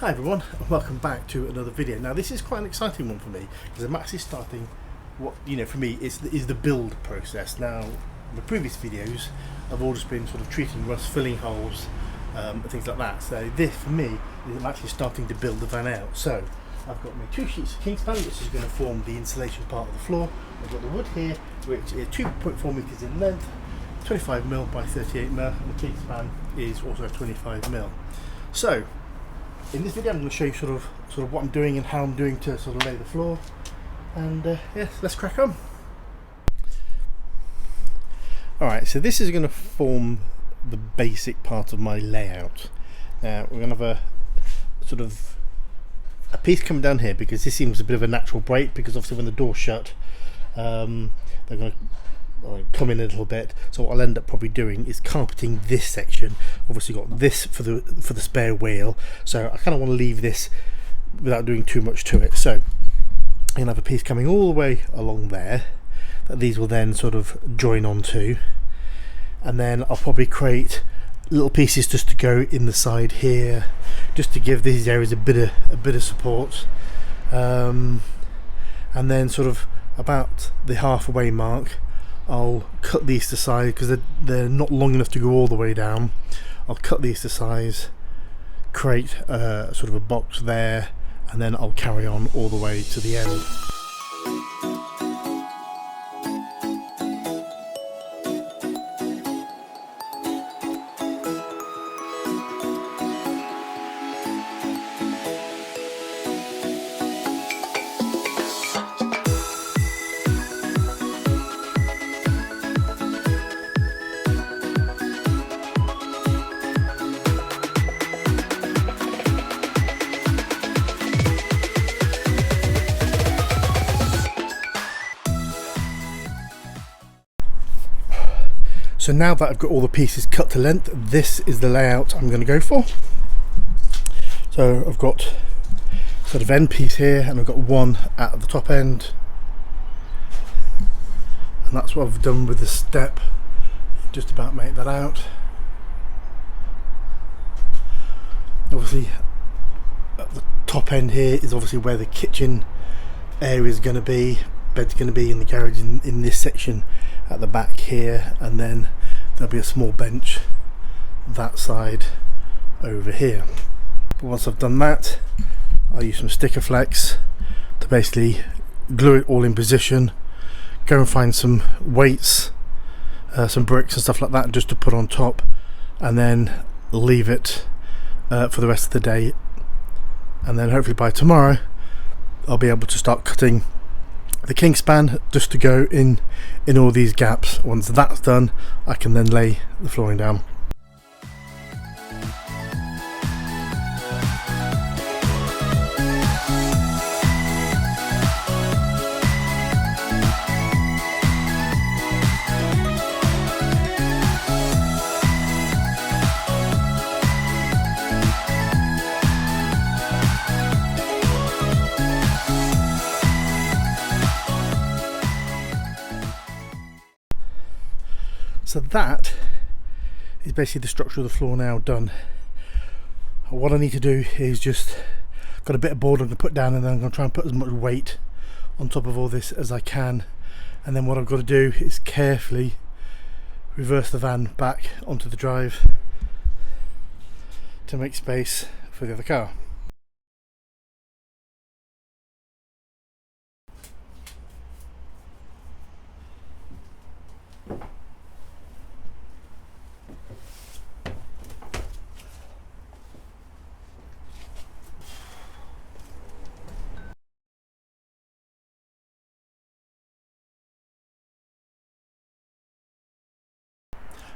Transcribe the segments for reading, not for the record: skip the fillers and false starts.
Hi everyone, and welcome back to another video. Now this is quite an exciting one for me because I'm actually starting what, for me is the build process. Now the previous videos have all just been sort of treating rust, filling holes, and things like that. So this for me is I'm actually starting to build the van out. So I've got my 2 sheets of Kingspan, which is going to form the insulation part of the floor. I've got the wood here, which is 2.4 meters in length, 25mm by 38mm, and the Kingspan is also 25mm. So in this video I'm going to show you sort of what I'm doing and how I'm doing to sort of lay the floor, and yeah, let's crack on. Alright, so this is going to form the basic part of my layout. Now we're going to have a sort of a piece coming down here because this seems a bit of a natural break, because obviously when the door's shut they're going to come in a little bit, so what I'll end up probably doing is carpeting this section. Obviously got this for the spare wheel, so I kind of want to leave this without doing too much to it. So I'm going to have a piece coming all the way along there that these will then sort of join onto, and then I'll probably create little pieces just to go in the side here, just to give these areas a bit of support, and then sort of about the halfway mark I'll cut these to size because they're not long enough to go all the way down. I'll cut these to size, create sort of a box there, and then I'll carry on all the way to the end. So now that I've got all the pieces cut to length, this is the layout I'm going to go for. So I've got sort of end piece here, and I've got one at the top end, and that's what I've done with the step. Just about make that out. Obviously at the top end here is obviously where the kitchen area is going to be, bed's going to be in the garage in this section at the back here, and then there'll be a small bench that side over here. But once I've done that, I'll use some sticker flex to basically glue it all in position, go and find some weights, some bricks and stuff like that just to put on top, and then leave it for the rest of the day, and then hopefully by tomorrow I'll be able to start cutting the Kingspan just to go in all these gaps. Once that's done, I can then lay the flooring down. So that is basically the structure of the floor now done. What I need to do is just got a bit of board I'm going to put down, and then I'm going to try and put as much weight on top of all this as I can, and then what I've got to do is carefully reverse the van back onto the drive to make space for the other car.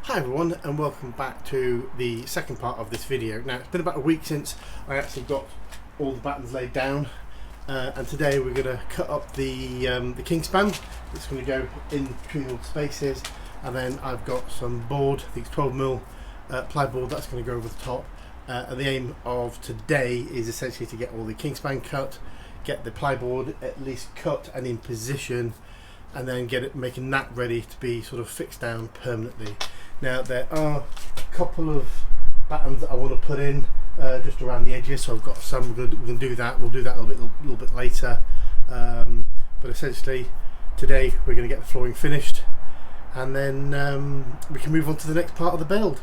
Hi everyone, and welcome back to the second part of this video. Now it's been about a week since I actually got all the battens laid down, and today we're going to cut up the Kingspan. It's going to go in between all the spaces, and then I've got some board, I think it's 12mm plyboard, that's going to go over the top. And the aim of today is essentially to get all the Kingspan cut, get the plyboard at least cut and in position, and then get it making that ready to be sort of fixed down permanently. Now there are a couple of battens that I want to put in just around the edges. So I've got some. We're going to do that. We'll do that a little bit later. But essentially, today we're going to get the flooring finished, and then we can move on to the next part of the build.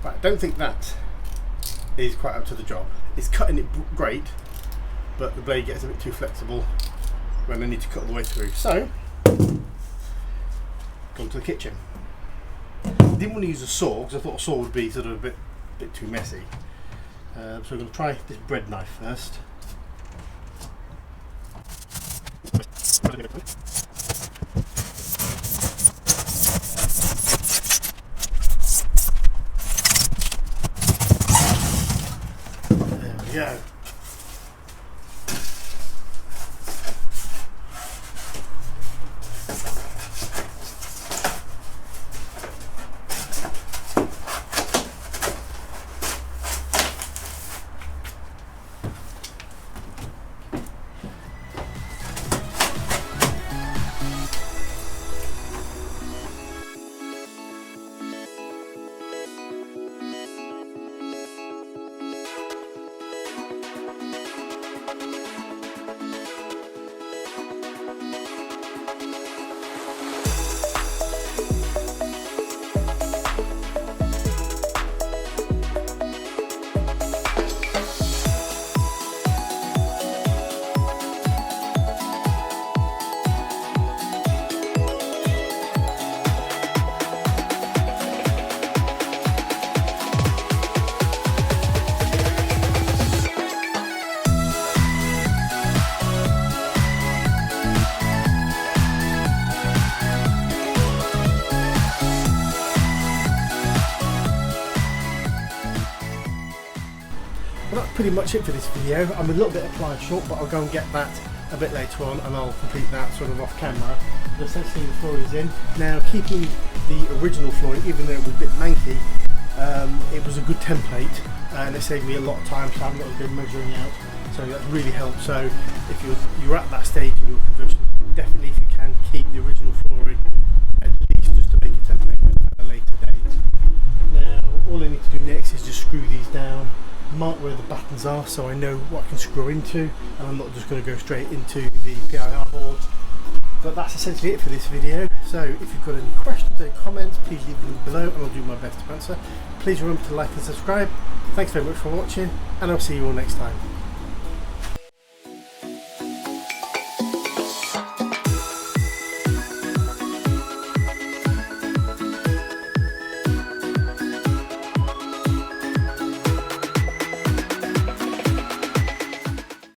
Right, I don't think that is quite up to the job. It's cutting it great, but the blade gets a bit too flexible when I need to cut all the way through. So, gone to the kitchen. Didn't want to use a saw because I thought a saw would be sort of a bit too messy. So we're going to try this bread knife first. Go. Well, that's pretty much it for this video. I'm a little bit applied short, but I'll go and get that a bit later on, and I'll complete that sort of off camera. But essentially the flooring is in. Now, keeping the original flooring, even though it was a bit manky, it was a good template, and it saved me a lot of time, so I haven't got to go measuring out. So that really helped. So if you're at that stage in your conversion, definitely, if you can, keep the original flooring, at least just to make a template at a later date. Now, all I need to do next is just screw these down, mark where the battens are so I know what I can screw into, and I'm not just going to go straight into the PIR board. But that's essentially it for this video. So if you've got any questions or comments, please leave them below and I'll do my best to answer. Please remember to like and subscribe. Thanks very much for watching, and I'll see you all next time.